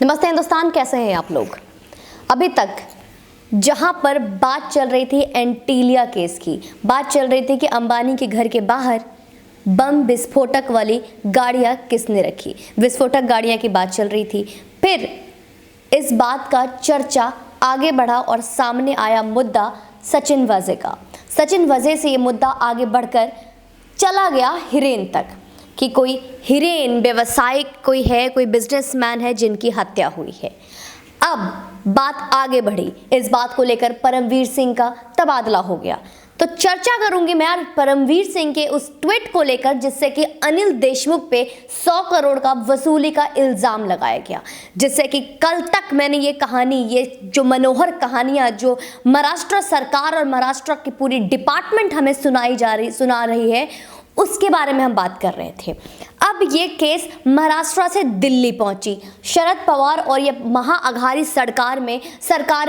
नमस्ते हिंदुस्तान, कैसे हैं आप लोग। अभी तक जहां पर बात चल रही थी एंटीलिया केस की, बात चल रही थी कि अंबानी के घर के बाहर बम विस्फोटक वाली गाड़ियां किसने रखी, विस्फोटक गाड़ियां की बात चल रही थी। फिर इस बात का चर्चा आगे बढ़ा और सामने आया मुद्दा सचिन वाजे का। सचिन वाजे से ये मुद्दा आगे बढ़कर चला गया हिरेन तक कि कोई हिरेन व्यवसायिक कोई है, कोई बिजनेसमैन है जिनकी हत्या हुई है। अब बात आगे बढ़ी, इस बात को लेकर परमवीर सिंह का तबादला हो गया। तो चर्चा करूंगी मैं यार परमवीर सिंह के उस ट्वीट को लेकर जिससे कि अनिल देशमुख पे 100 करोड़ का वसूली का इल्जाम लगाया गया, जिससे कि कल तक मैंने ये कहानी, ये जो मनोहर कहानियां जो महाराष्ट्र सरकार और महाराष्ट्र की पूरी डिपार्टमेंट हमें सुना रही है, उसके बारे में हम बात कर रहे थे। अब ये केस महाराष्ट्र से दिल्ली पहुंची, शरद पवार और ये महाअघाड़ी सरकार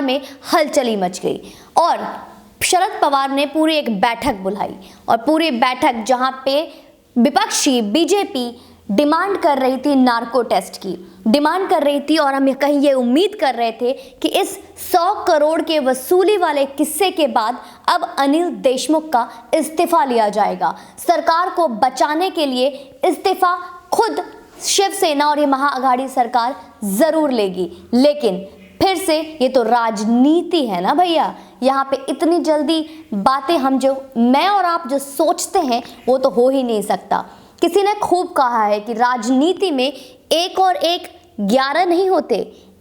में हलचली मच गई और शरद पवार ने पूरी एक बैठक बुलाई और पूरी बैठक जहां पे विपक्षी बीजेपी डिमांड कर रही थी, नार्को टेस्ट की डिमांड कर रही थी और हम कहीं ये उम्मीद कर रहे थे कि इस 100 करोड़ के वसूली वाले किस्से के बाद अब अनिल देशमुख का इस्तीफा लिया जाएगा। सरकार को बचाने के लिए इस्तीफा खुद शिवसेना और ये महाअघाड़ी सरकार जरूर लेगी, लेकिन फिर से ये तो राजनीति है ना भैया, यहाँ पे इतनी जल्दी बातें मैं और आप जो सोचते हैं वो तो हो ही नहीं सकता। किसी ने खूब कहा है कि राजनीति में 1 और 1 11 नहीं होते,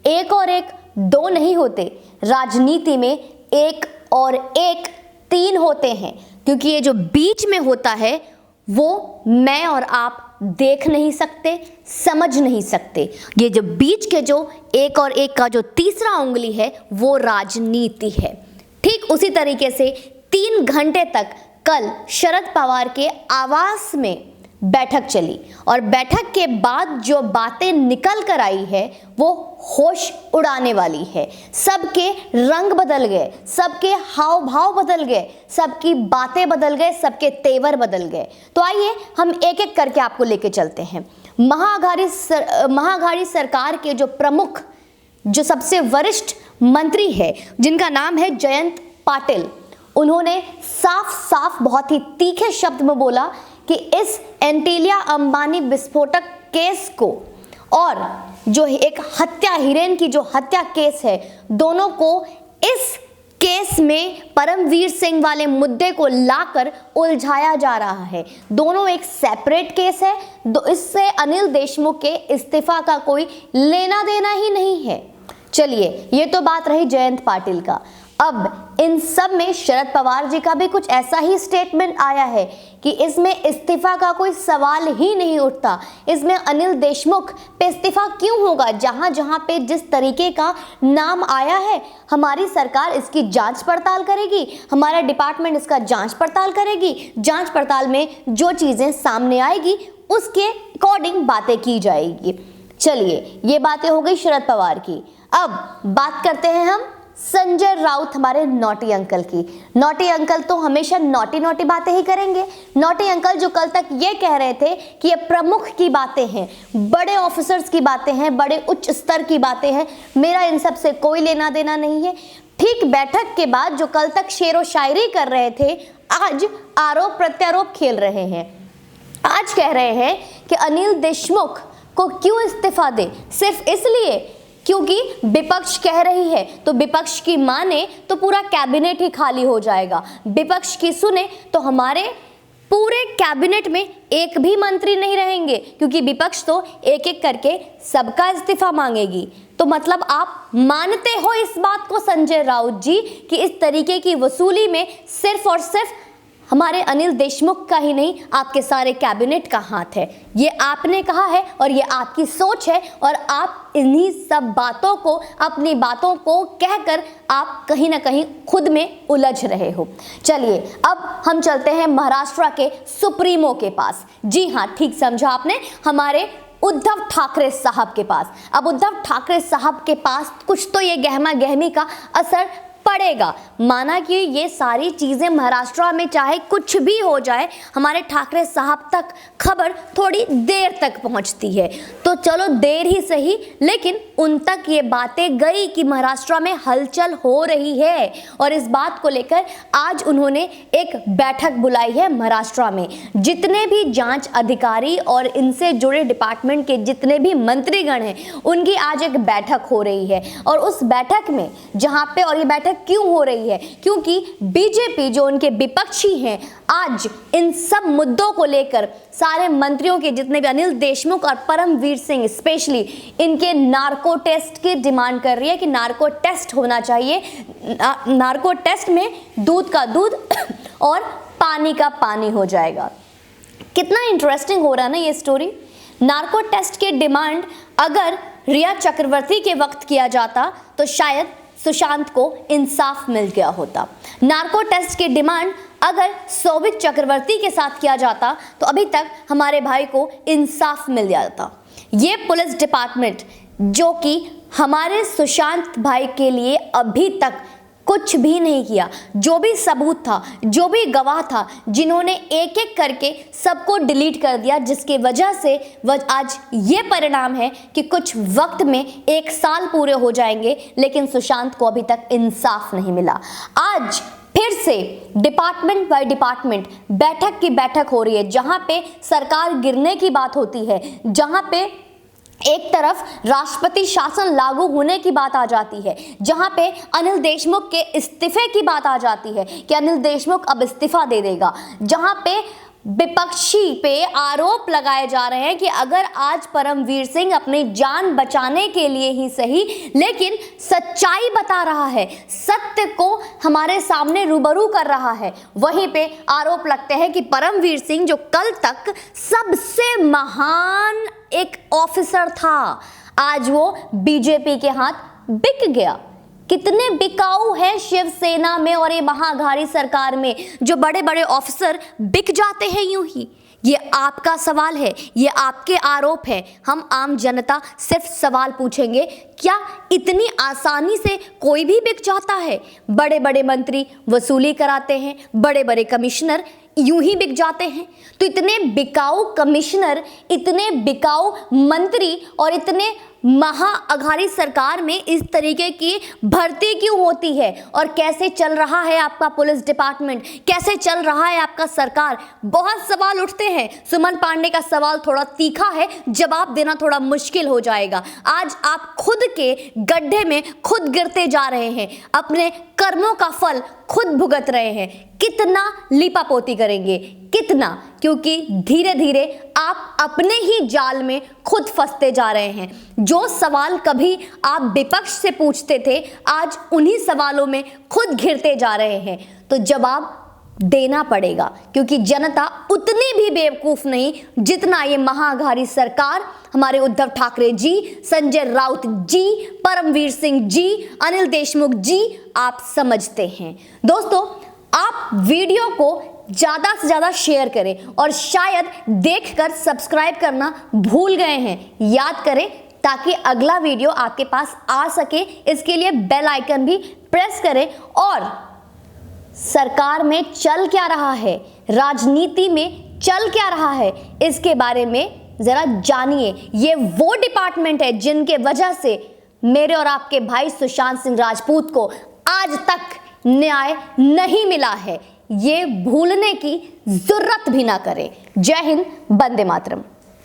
1 और 1 2 नहीं होते, राजनीति में 1 और 1 3 होते हैं, क्योंकि ये जो बीच में होता है वो मैं और आप देख नहीं सकते, समझ नहीं सकते। ये जो बीच के जो 1 और 1 का जो तीसरा उंगली है वो राजनीति है। ठीक उसी तरीके से 3 घंटे तक कल शरद पवार के आवास में बैठक चली और बैठक के बाद जो बातें निकल कर आई है वो होश उड़ाने वाली है। सबके रंग बदल गए, सबके हाव भाव बदल गए, सबकी बातें बदल गए, सबके तेवर बदल गए। तो आइए हम एक एक करके आपको लेके चलते हैं। महाअघाड़ी सरकार के जो प्रमुख, जो सबसे वरिष्ठ मंत्री है जिनका नाम है जयंत पाटिल, उन्होंने साफ साफ बहुत ही तीखे शब्द में बोला कि इस एंटीलिया अंबानी विस्फोटक केस को और जो एक हत्या, हिरेन की जो हत्या केस है, दोनों को इस केस में परमवीर सिंह वाले मुद्दे को लाकर उलझाया जा रहा है। दोनों एक सेपरेट केस है, इससे अनिल देशमुख के इस्तीफा का कोई लेना देना ही नहीं है। चलिए, ये तो बात रही जयंत पाटिल का। अब इन सब में शरद पवार जी का भी कुछ ऐसा ही स्टेटमेंट आया है कि इसमें इस्तीफा का कोई सवाल ही नहीं उठता। इसमें अनिल देशमुख पे इस्तीफा क्यों होगा? जहां जहां पे जिस तरीके का नाम आया है, हमारी सरकार इसकी जांच पड़ताल करेगी, हमारा डिपार्टमेंट इसका जांच पड़ताल करेगी। जांच पड़ताल में जो चीजें सामने आएगी उसके अकॉर्डिंग बातें की जाएगी। चलिए, ये बातें हो गई शरद पवार की। अब बात करते हैं हम संजय राउत, हमारे नॉटी अंकल की। नॉटी अंकल तो हमेशा नॉटी नॉटी बातें ही करेंगे। नॉटी अंकल जो कल तक ये कह रहे थे कि ये प्रमुख की बातें हैं, बड़े ऑफिसर्स की बातें हैं, बड़े उच्च स्तर की बातें हैं, मेरा इन सब से कोई लेना देना नहीं है। ठीक बैठक के बाद जो कल तक शेरो शायरी कर रहे थे, आज आरोप प्रत्यारोप खेल रहे हैं। आज कह रहे हैं कि अनिल देशमुख को क्यों इस्तीफा दे, सिर्फ इसलिए क्योंकि विपक्ष कह रही है। तो विपक्ष की माने तो पूरा कैबिनेट ही खाली हो जाएगा, विपक्ष की सुने तो हमारे पूरे कैबिनेट में एक भी मंत्री नहीं रहेंगे, क्योंकि विपक्ष तो एक एक करके सबका इस्तीफा मांगेगी। तो मतलब आप मानते हो इस बात को संजय राउत जी कि इस तरीके की वसूली में सिर्फ और सिर्फ हमारे अनिल देशमुख का ही नहीं, आपके सारे कैबिनेट का हाथ है। ये आपने कहा है और ये आपकी सोच है और आप इन्हीं सब बातों को, अपनी बातों को कहकर आप कहीं ना कहीं खुद में उलझ रहे हो। चलिए, अब हम चलते हैं महाराष्ट्र के सुप्रीमो के पास। जी हाँ, ठीक समझा आपने, हमारे उद्धव ठाकरे साहब के पास। अब उद्धव ठाकरे साहब के पास कुछ तो ये गहमा गहमी का असर पड़ेगा। माना कि ये सारी चीजें महाराष्ट्र में चाहे कुछ भी हो जाए, हमारे ठाकरे साहब तक खबर थोड़ी देर तक पहुंचती है। तो चलो देर ही सही, लेकिन उन तक ये बातें गई कि महाराष्ट्र में हलचल हो रही है। और इस बात को लेकर आज उन्होंने एक बैठक बुलाई है महाराष्ट्र में। जितने भी जांच अधिकारी और इनसे जुड़े डिपार्टमेंट के जितने भी मंत्रीगण हैं, उनकी आज एक बैठक हो रही है। और उस बैठक में जहां पे, और ये बैठक क्यों हो रही है, क्योंकि बीजेपी जो उनके विपक्षी हैं, आज इन सब मुद्दों को लेकर सारे मंत्रियों के जितने भी, अनिल देशमुख और परमवीर सिंह स्पेशली, इनके नार्को टेस्ट की डिमांड कर रही है कि नार्को टेस्ट होना चाहिए। नार्को टेस्ट में दूध का दूध और पानी का पानी हो जाएगा। कितना इंटरेस्टिंग हो रहा है ना ये स्टोरी। नार्को टेस्ट की डिमांड अगर रिया चक्रवर्ती के वक्त किया जाता तो शायद सुशांत को इंसाफ मिल गया होता। नार्को टेस्ट की डिमांड अगर सौविक चक्रवर्ती के साथ किया जाता तो अभी तक हमारे भाई को इंसाफ मिल जाता। ये पुलिस डिपार्टमेंट जो कि हमारे सुशांत भाई के लिए अभी तक कुछ भी नहीं किया, जो भी सबूत था, जो भी गवाह था, जिन्होंने एक एक करके सबको डिलीट कर दिया, जिसकी वजह से आज ये परिणाम है कि कुछ वक्त में 1 साल पूरे हो जाएंगे, लेकिन सुशांत को अभी तक इंसाफ नहीं मिला। आज फिर से डिपार्टमेंट बाय डिपार्टमेंट बैठक की बैठक हो रही है, जहां पे सरकार गिरने की बात होती है, जहां पे एक तरफ राष्ट्रपति शासन लागू होने की बात आ जाती है, जहां पे अनिल देशमुख के इस्तीफे की बात आ जाती है कि अनिल देशमुख अब इस्तीफा दे देगा, जहां पे विपक्षी पे आरोप लगाए जा रहे हैं कि अगर आज परमवीर सिंह अपनी जान बचाने के लिए ही सही, लेकिन सच्चाई बता रहा है, सत्य को हमारे सामने रूबरू कर रहा है, वहीं पे आरोप लगते हैं कि परमवीर सिंह जो कल तक सबसे महान एक ऑफिसर था, आज वो बीजेपी के हाथ बिक गया। कितने बिकाऊ है शिवसेना में और ये महाअघाड़ी सरकार में जो बड़े बड़े ऑफिसर बिक जाते हैं यूं ही। ये आपका सवाल है, ये आपके आरोप है। हम आम जनता सिर्फ सवाल पूछेंगे, क्या इतनी आसानी से कोई भी बिक जाता है? बड़े बड़े मंत्री वसूली कराते हैं, बड़े बड़े कमिश्नर यूं ही बिक जाते हैं। तो इतने बिकाऊ कमिश्नर, इतने बिकाऊ मंत्री और इतने महाअघाड़ी सरकार में इस तरीके की भर्ती क्यों होती है? और कैसे चल रहा है आपका पुलिस डिपार्टमेंट, कैसे चल रहा है आपका सरकार? बहुत सवाल उठते हैं। सुमन पांडे का सवाल थोड़ा तीखा है, जवाब देना थोड़ा मुश्किल हो जाएगा। आज आप खुद के गड्ढे में खुद गिरते जा रहे हैं, अपने कर्मों का फल खुद भुगत रहे हैं। कितना लीपापोती करेंगे, कितना? क्योंकि धीरे धीरे आप अपने ही जाल में खुद फंसते जा रहे हैं। जो सवाल कभी आप विपक्ष से पूछते थे, आज उन्हीं सवालों में खुद घिरते जा रहे हैं। तो जवाब देना पड़ेगा, क्योंकि जनता उतनी भी बेवकूफ नहीं जितना ये महाअघाड़ी सरकार, हमारे उद्धव ठाकरे जी, संजय राउत जी, परमवीर सिंह जी, अनिल देशमुख जी आप समझते हैं। दोस्तों, आप वीडियो को ज़्यादा से ज़्यादा शेयर करें और शायद देखकर सब्सक्राइब करना भूल गए हैं, याद करें ताकि अगला वीडियो आपके पास आ सके। इसके लिए बेल आइकन भी प्रेस करें और सरकार में चल क्या रहा है, राजनीति में चल क्या रहा है, इसके बारे में जरा जानिए। ये वो डिपार्टमेंट है जिनके वजह से मेरे और आपके भाई सुशांत सिंह राजपूत को आज तक न्याय नहीं मिला है। ये भूलने की जरूरत भी ना करें। जय हिंद, वंदे मातरम।